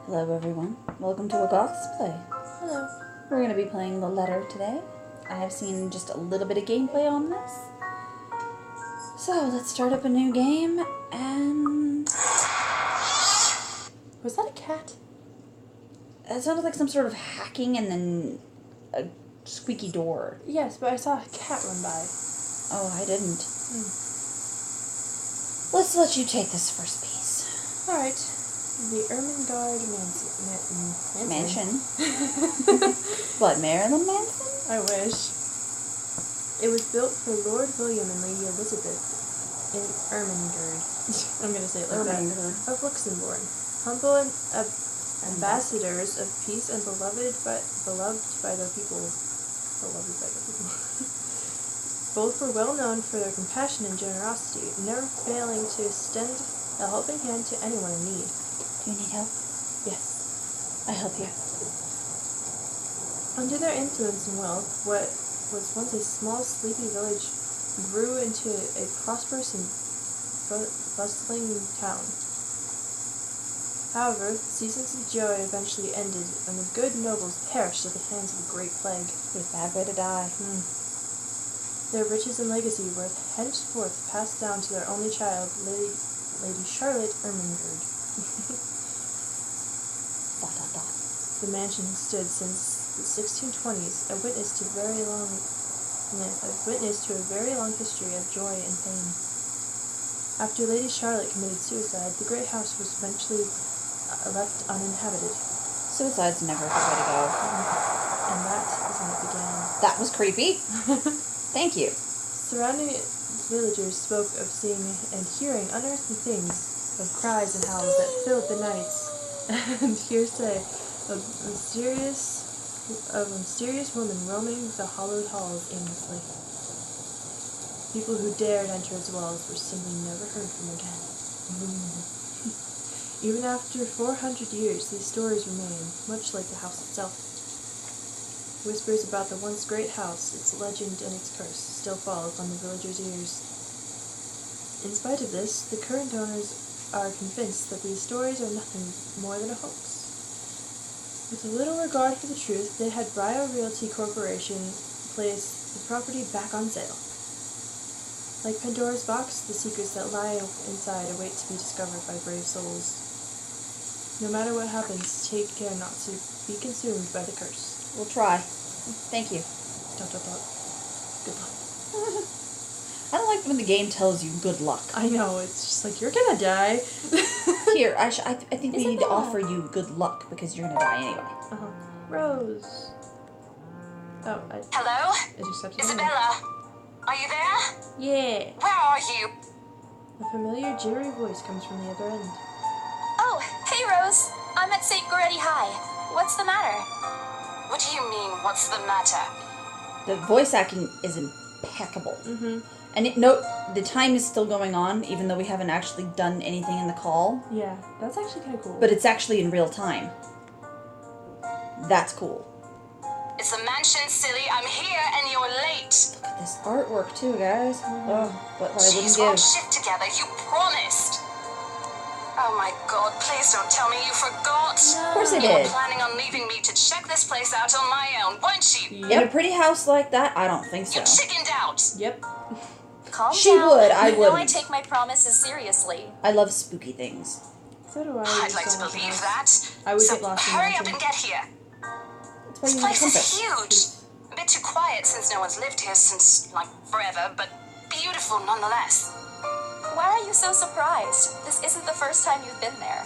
Hello everyone, welcome to A Goth's Play. Hello. We're going to be playing The Letter today. I have seen just a little bit of gameplay on this. So let's start up a new game and... Was that a cat? It sounded like some sort of hacking and then a squeaky door. Yes, but I saw a cat run by. Oh, I didn't. Let's let you take this first piece. Alright. The Ermengarde Mansion? What, Marilyn Manson? I wish. It was built for Lord William and Lady Elizabeth in Ermengarde. I'm going to say it like Ermengarde. that. Of Luxembourg. Humble ambassadors of peace and beloved by their people. Beloved by their people. Both were well known for their compassion and generosity, never failing to extend a helping hand to anyone in need. Do you need help? Yes. I help you. Under their influence and wealth, what was once a small, sleepy village grew into a prosperous and bustling town. However, seasons of joy eventually ended, and the good nobles perished at the hands of a great plague. What a bad way to die. Their riches and legacy were henceforth passed down to their only child, Lady Charlotte Ermengarde. The mansion stood since the 1620s, a witness to a very long history of joy and pain. After Lady Charlotte committed suicide, the great house was eventually left uninhabited. Suicide's never a good way to go. And that is when it began. That was creepy. Thank you. Surrounding villagers spoke of seeing and hearing unearthly things, of cries and howls that filled the nights, and hearsay of a mysterious woman roaming the hollowed halls aimlessly. People who dared enter its walls were simply never heard from again. Even after 400 years, these stories remain, much like the house itself. Whispers about the once great house, its legend and its curse, still fall upon the villagers' ears. In spite of this, the current owners are convinced that these stories are nothing more than a hoax. With a little regard for the truth, they had Brio Realty Corporation place the property back on sale. Like Pandora's box, the secrets that lie inside await to be discovered by brave souls. No matter what happens, take care not to be consumed by the curse. We'll try. Thank you. Good luck. I don't like when the game tells you good luck. I know, it's just like, you're gonna die. Here, I think we need to offer you good luck because you're gonna die anyway. Rose. Oh, Hello? I just have to Isabella? Are you there? Yeah. Where are you? A familiar, jeery voice comes from the other end. Oh, hey Rose. I'm at St. Goretti High. What's the matter? What do you mean, what's the matter? The voice acting is impeccable. And the time is still going on, even though we haven't actually done anything in the call. Yeah, that's actually kind of cool. But it's actually in real time. That's cool. It's the mansion, silly. I'm here and you're late. Look at this artwork too, guys. Oh, what I wouldn't Jeez, we'll give. shift together. You promised. Oh my god, please don't tell me you forgot. Of course I You were did. planning on leaving me to check this place out on my own, weren't you? In a pretty house like that, I don't think so. You chickened out. Yep. Calm She down. would, I You know I wouldn't. take my promises seriously. I love spooky things. So do I. I'd like to believe that. I would So get lost in hurry the up and get here. That's why This you need a place compass. is huge. A bit too quiet since no one's lived here since, like, forever, but beautiful nonetheless. Why are you so surprised? This isn't the first time you've been there.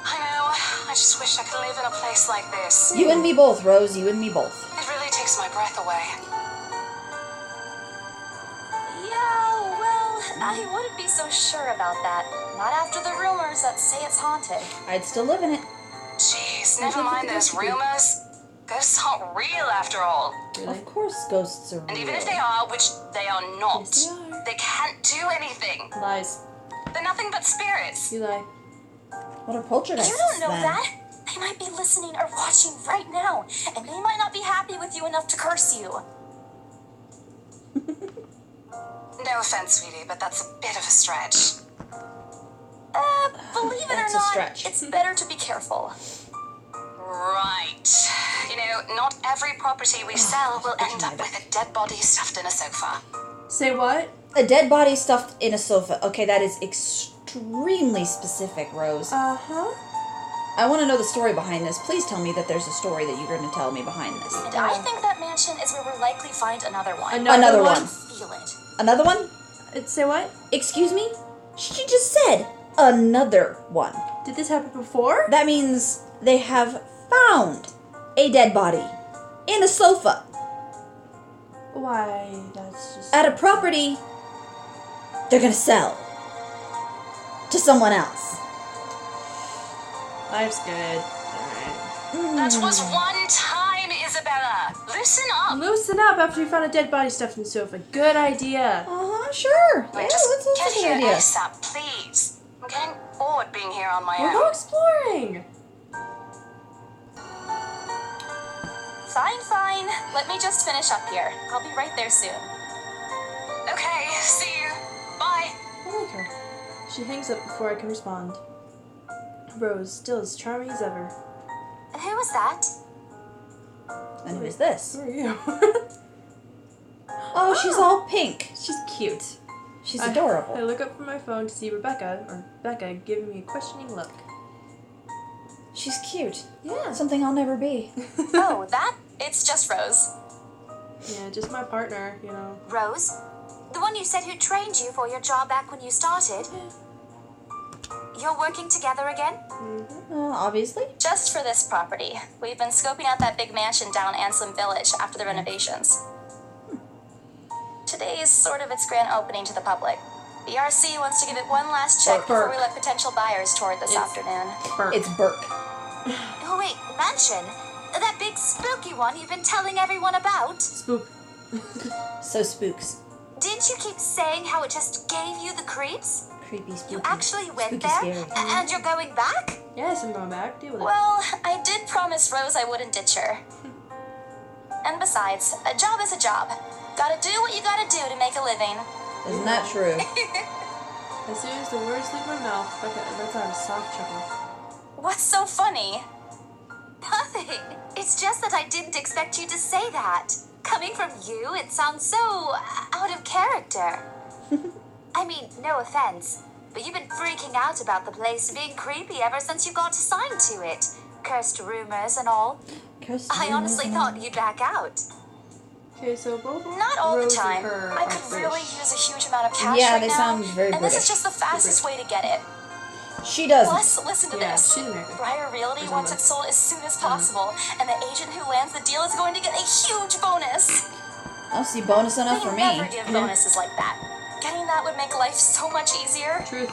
I know, I just wish I could live in a place like this. You and me both, Rose. You and me both. It really takes my breath away. Yeah, well, I wouldn't be so sure about that. Not after the rumors that say it's haunted. I'd still live in it. Jeez, never mind those rumors. Ghosts aren't real after all. Really? Of course ghosts are And even real. if they are, which they are not, Yes, they are. they can't do anything. Lies. They're nothing but spirits. You lie. What are poltergeists You don't know then? that. They might be listening or watching right now, and they might not be happy with you enough to curse you. No offense, sweetie, but that's a bit of a stretch. Believe it or That's a not, stretch. it's better to be careful. Right. You know, not every property we sell will end up with a dead body stuffed in a sofa. Say what? A dead body stuffed in a sofa. Okay, that is extremely specific, Rose. Uh-huh. I want to know the story behind this. Please tell me that there's a story that you're going to tell me behind this. And I think that mansion is where we'll likely find another one. Another one. Feel it. Another one? Say what? Excuse me? She just said another one. Did this happen before? That means they have found a dead body in a sofa Why, that's just... at a property they're going to sell to someone else. Life's good. Alright. That was one time, Isabella. Listen up. Loosen up after you found a dead body stuffed in the sofa. Good idea. Uh-huh, sure. Yeah, Just that's get a good here idea. ASAP, please. I'm getting bored being here on my We'll own. go exploring. Fine. Let me just finish up here. I'll be right there soon. Okay, see you. Bye. I like her. She hangs up before I can respond. Rose, still as charming as ever. Who was that? And who is this? Who are you? Oh, she's all pink. She's cute. She's I adorable. look up from my phone to see Becca giving me a questioning look. She's cute. Yeah. Something I'll never be. Oh, that? It's just Rose. Yeah, just my partner, you know. Rose? The one you said who trained you for your job back when you started? You're working together again? Obviously. Just for this property. We've been scoping out that big mansion down Ansem Village after the renovations. Today's sort of its grand opening to the public. BRC wants to give it one last check before we let potential buyers tour it this afternoon. Burke. It's Burke. Oh wait, mansion? That big spooky one you've been telling everyone about? Spook. So spooks. Didn't you keep saying how it just gave you the creeps? Creepy, spooky. You actually went Spooky, there? scary. And you're going back? Yes, I'm going back. Deal with it. Well, I did promise Rose I wouldn't ditch her. And besides, a job is a job. Gotta do what you gotta do to make a living. Isn't that true? As soon as the words leave my mouth, Becca lets out a soft chuckle. What's so funny? Nothing. It's just that I didn't expect you to say that. Coming from you, it sounds so out of character. I mean, no offense, but you've been freaking out about the place being creepy ever since you got assigned to it. Cursed rumors and all. I honestly thought you'd back out. Okay, so both Not all Rose the time. and her I are could British. really use a huge amount of cash Yeah, right they now, sound very and this is British. just the fastest way to get it. She doesn't. Plus, listen to Yeah, this. she's American. Briar Realty Or wants something. it sold as soon as possible, and the agent who lands the deal is going to get a huge bonus. I'll see bonus enough for They me. never give bonuses like that. Getting that would make life so much easier. Truth.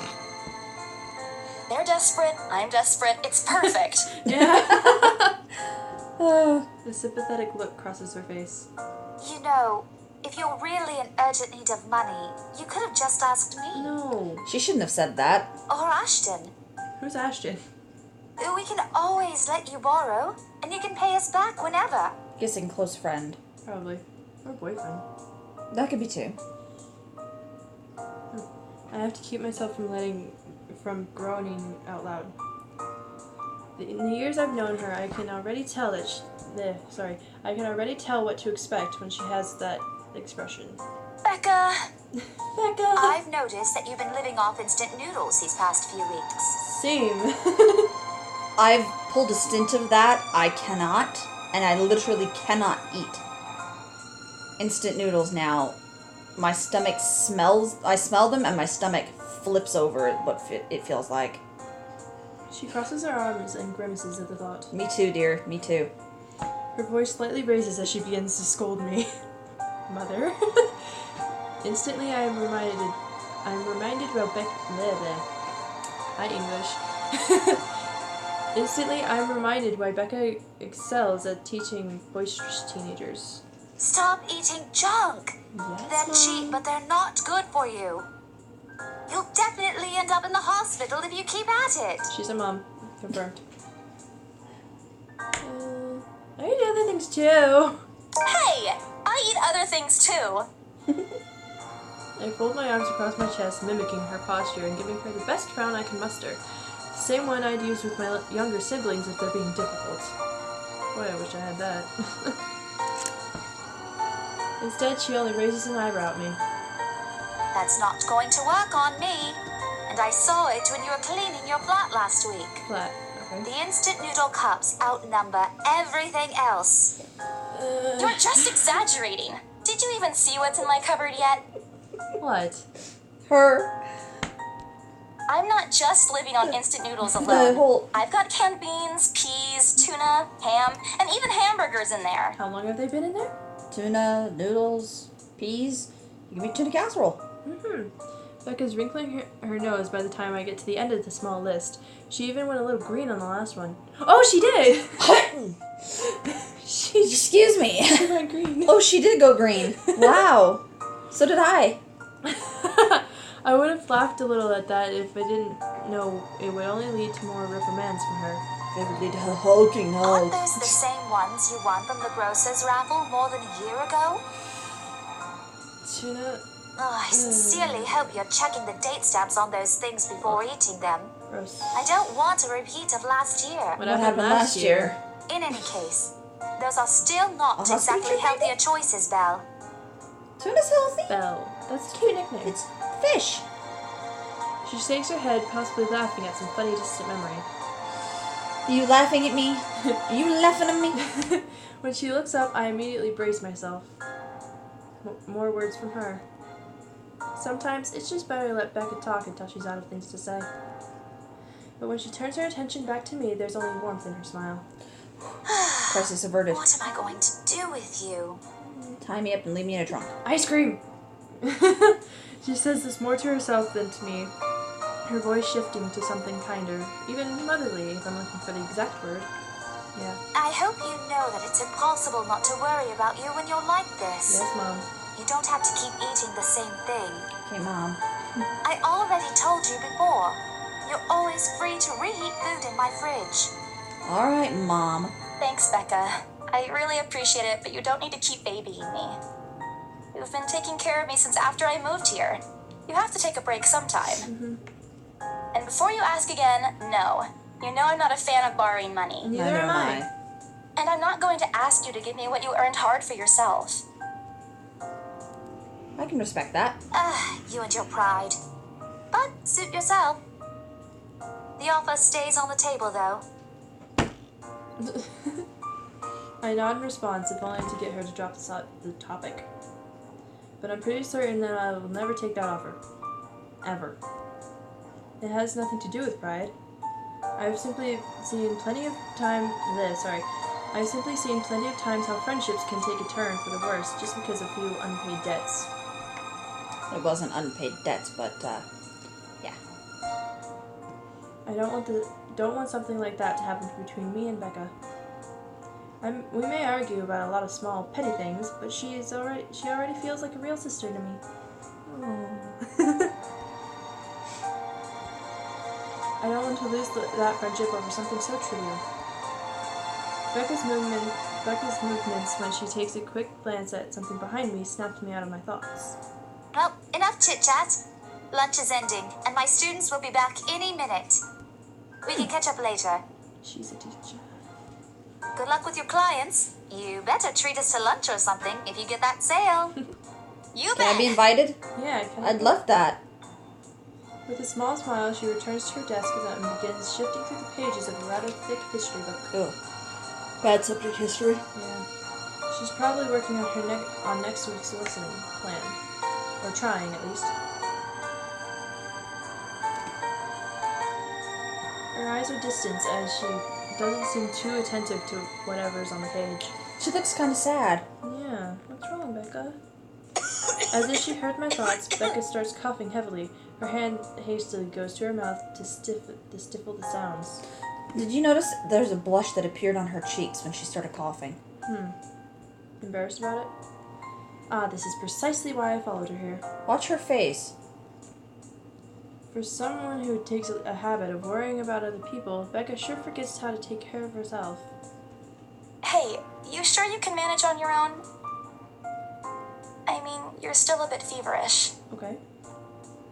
They're desperate. I'm desperate. It's perfect. Yeah. Uh, The sympathetic look crosses her face. You know, if you're really in urgent need of money, you could have just asked me. No. she shouldn't have said that. Or Ashton. Who's Ashton? We can always let you borrow, and you can pay us back whenever. Guessing close friend. Probably. Or boyfriend. That could be too. I have to keep myself from groaning out loud. In the years I've known her, I can already tell that I can already tell what to expect when she has that expression. Becca. Becca! I've noticed that you've been living off instant noodles these past few weeks. Same. I've pulled a stint of that. I cannot. And I literally cannot eat instant noodles now. My stomach smells. I smell them and my stomach flips over at what it feels like. She crosses her arms and grimaces at the thought. Me too, dear. Me too. Her voice slightly raises as she begins to scold me. Mother. Instantly I'm reminded about Hi, English. Instantly I'm reminded why Becca excels at teaching boisterous teenagers. Stop eating junk! Yes, They're cheap, Mom. but they're not good for you. You'll definitely end up in the hospital if you keep at it. She's a mom. Confirmed. I eat other things too. Hey, I eat other things too. I fold my arms across my chest, mimicking her posture and giving her the best frown I can muster. The same one I'd use with my younger siblings if they're being difficult. Boy, I wish I had that. Instead, she only raises an eyebrow at me. That's not going to work on me. And I saw it when you were cleaning your flat last week. Flat. Okay. The instant noodle cups outnumber everything else. You're just exaggerating. Did you even see what's in my cupboard yet? What? Her. I'm not just living on instant noodles The alone. whole. I've got canned beans, peas, tuna, ham, and even hamburgers in there. How long have they been in there? Tuna, noodles, peas. You can make tuna casserole. Mm-hmm. Becca's wrinkling her nose by the time I get to the end of the small list. She even went a little green on the last one. Oh, she did! she Excuse me. went green. Oh, she did go green. Wow. So did I. I would have laughed a little at that if I didn't know it would only lead to more reprimands from her. It would lead to her hulking Aren't out. those the same ones you won from the grocer's raffle more than a year ago? Tuna. Oh, I sincerely hope you're checking the date stamps on those things before eating them. Gross. I don't want a repeat of last year. What What happened last year? In any case, those are still not A hospital exactly trip, healthier choices, Belle. Tuna's healthy. Belle. That's a cute nickname. It's fish. She shakes her head, possibly laughing at some funny distant memory. Are you laughing at me? Are you laughing at me? When she looks up, I immediately brace myself. More words from her. Sometimes it's just better to let Becca talk until she's out of things to say. But when she turns her attention back to me, there's only warmth in her smile. Crisis averted. What am I going to do with you? Tie me up and leave me in a trunk. Ice cream! She says this more to herself than to me, her voice shifting to something kinder, even motherly if I'm looking for the exact word. Yeah. I hope you know that it's impossible not to worry about you when you're like this. Yes, Mom. You don't have to keep eating the same thing. Okay, Mom. I already told you before. You're always free to reheat food in my fridge. All right, Mom. Thanks, Becca. I really appreciate it, but you don't need to keep babying me. You've been taking care of me since after I moved here. You have to take a break sometime. And before you ask again, no. You know I'm not a fan of borrowing money. Neither am I. And I'm not going to ask you to give me what you earned hard for yourself. I can respect that. You and your pride. But suit yourself. The offer stays on the table, though. I nod in response, if only to get her to drop the topic. But I'm pretty certain that I will never take that offer. Ever. It has nothing to do with pride. I've simply seen plenty of times how friendships can take a turn for the worse just because of a few unpaid debts. It wasn't unpaid debts, but yeah. I don't want something like that to happen between me and Becca. We may argue about a lot of small, petty things, but she already feels like a real sister to me. I don't want to lose that friendship over something so trivial. Becca's movements when she takes a quick glance at something behind me snapped me out of my thoughts. Well, enough chit-chat. Lunch is ending, and my students will be back any minute. We can catch up later. She's a teacher. Good luck with your clients. You better treat us to lunch or something if you get that sale. You Can I bet. be invited? Yeah, I'd love that. With a small smile, she returns to her desk and begins shifting through the pages of a rather thick history book. Ugh. Bad subject history. Yeah. She's probably working on next week's lesson plan. Or trying, at least. Her eyes are distant as she doesn't seem too attentive to whatever's on the page. She looks kind of sad. Yeah, what's wrong, Becca? As if she heard my thoughts, Becca starts coughing heavily. Her hand hastily goes to her mouth to stifle the sounds. Did you notice there's a blush that appeared on her cheeks when she started coughing? Embarrassed about it? Ah, this is precisely why I followed her here. Watch her face. For someone who takes a habit of worrying about other people, Becca sure forgets how to take care of herself. Hey, you sure you can manage on your own? I mean, you're still a bit feverish. Okay.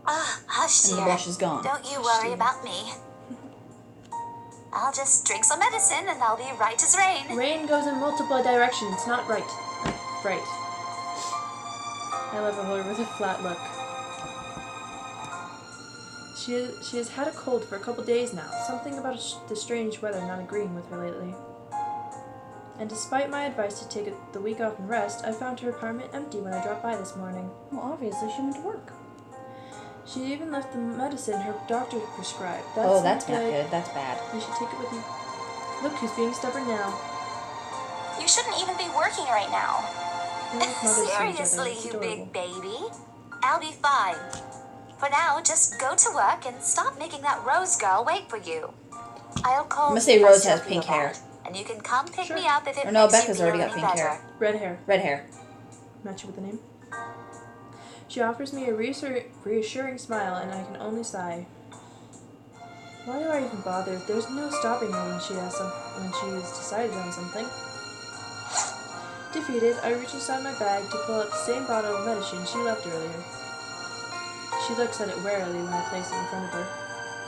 Hush, And the dear. blush is gone. Don't you worry about me. I'll just drink some medicine and I'll be right as rain. Rain goes in multiple directions, not right. Right. I love a her with a flat look. She has had a cold for a couple days now. Something about the strange weather not agreeing with her lately. And despite my advice to take the week off and rest, I found her apartment empty when I dropped by this morning. Well, obviously she went to work. She even left the medicine her doctor prescribed. That's not good. That's bad. You should take it with you. Look, who's being stubborn now. You shouldn't even be working right now. They're like mothers to each other. Seriously, It's you adorable. big baby. I'll be fine. For now, just go to work and stop making that Rose girl wait for you. I'll call I'm gonna you say if I Rose still has feel pink hair. bad, and you can come pick Sure. me up if it Or no, makes Becca's you feel already got any pink better. hair. Red hair. Red hair. Match it with the name. She offers me a reassuring smile, and I can only sigh. Why do I even bother? There's no stopping her when she has decided on something. Defeated, I reach inside my bag to pull out the same bottle of medicine she left earlier. She looks at it warily when I place it in front of her.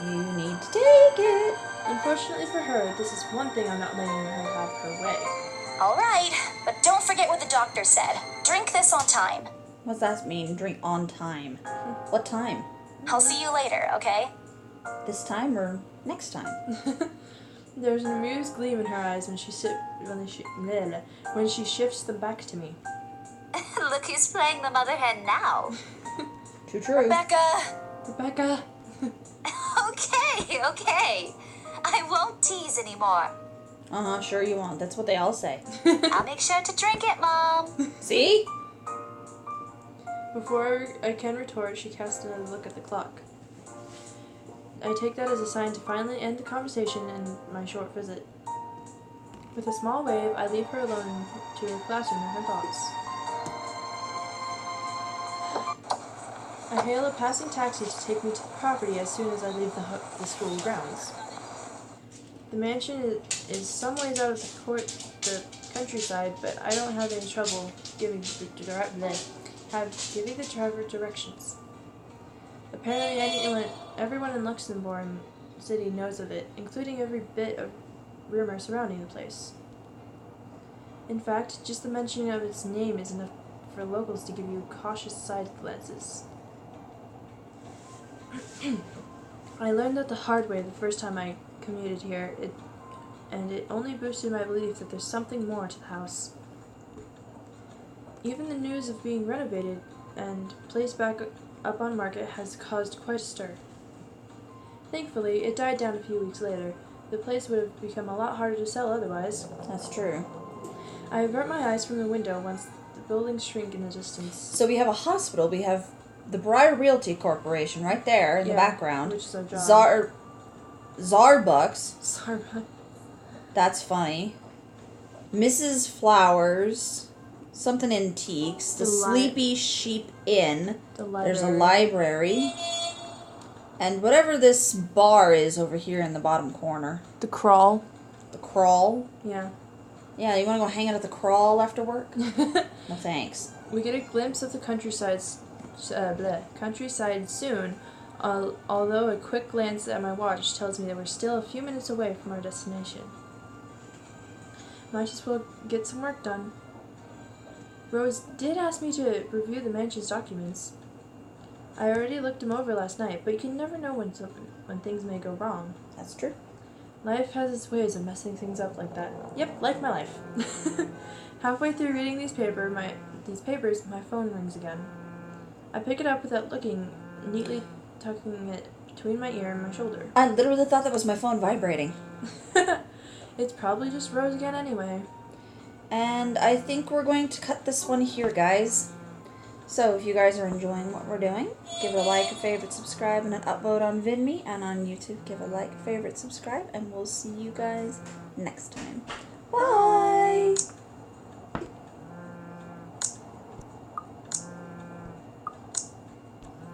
You need to take it. Unfortunately for her, this is one thing I'm not letting her have her way. All right, but don't forget what the doctor said. Drink this on time. What's that mean? Drink on time. What time? I'll see you later, okay? This time or next time? There's an amused gleam in her eyes when she shifts them back to me. Look who's playing the mother hen now. True, true. Becca! Rebecca! Okay. I won't tease anymore. Sure you won't. That's what they all say. I'll make sure to drink it, Mom. See? Before I can retort, she casts another look at the clock. I take that as a sign to finally end the conversation and my short visit. With a small wave, I leave her alone to her classroom and her thoughts. I hail a passing taxi to take me to the property as soon as I leave the school grounds. The mansion is some ways out of the countryside, but I don't have any trouble giving the driver directions. Apparently everyone in Luxembourg City knows of it, including every bit of rumor surrounding the place. In fact, just the mention of its name is enough for locals to give you cautious side glances. I learned that the hard way the first time I commuted here, and it only boosted my belief that there's something more to the house. Even the news of being renovated and placed back up on market has caused quite a stir. Thankfully, it died down a few weeks later. The place would have become a lot harder to sell otherwise. That's true. I avert my eyes from the window once the buildings shrink in the distance. So we have a hospital. We have the Briar Realty Corporation right there in the background. Which is our job. Zarbucks. Sorry. That's funny. Mrs. Flowers. Something Antiques. The Sleepy Sheep Inn. There's a library. And whatever this bar is over here in the bottom corner. The Crawl. The Crawl. Yeah. Yeah, you want to go hang out at the Crawl after work? No thanks. We get a glimpse of the countryside soon, although a quick glance at my watch tells me that we're still a few minutes away from our destination. Might as well get some work done. Rose did ask me to review the mansion's documents. I already looked them over last night, but you can never know when things may go wrong. That's true. Life has its ways of messing things up like that. Yep, like my life. Halfway through reading these papers, my phone rings again. I pick it up without looking, neatly tucking it between my ear and my shoulder. I literally thought that was my phone vibrating. It's probably just Rose again anyway. And I think we're going to cut this one here, guys. So if you guys are enjoying what we're doing, give it a like, a favorite, subscribe, and an upvote on VidMe. And on YouTube, give a like, favorite, subscribe, and we'll see you guys next time. Bye!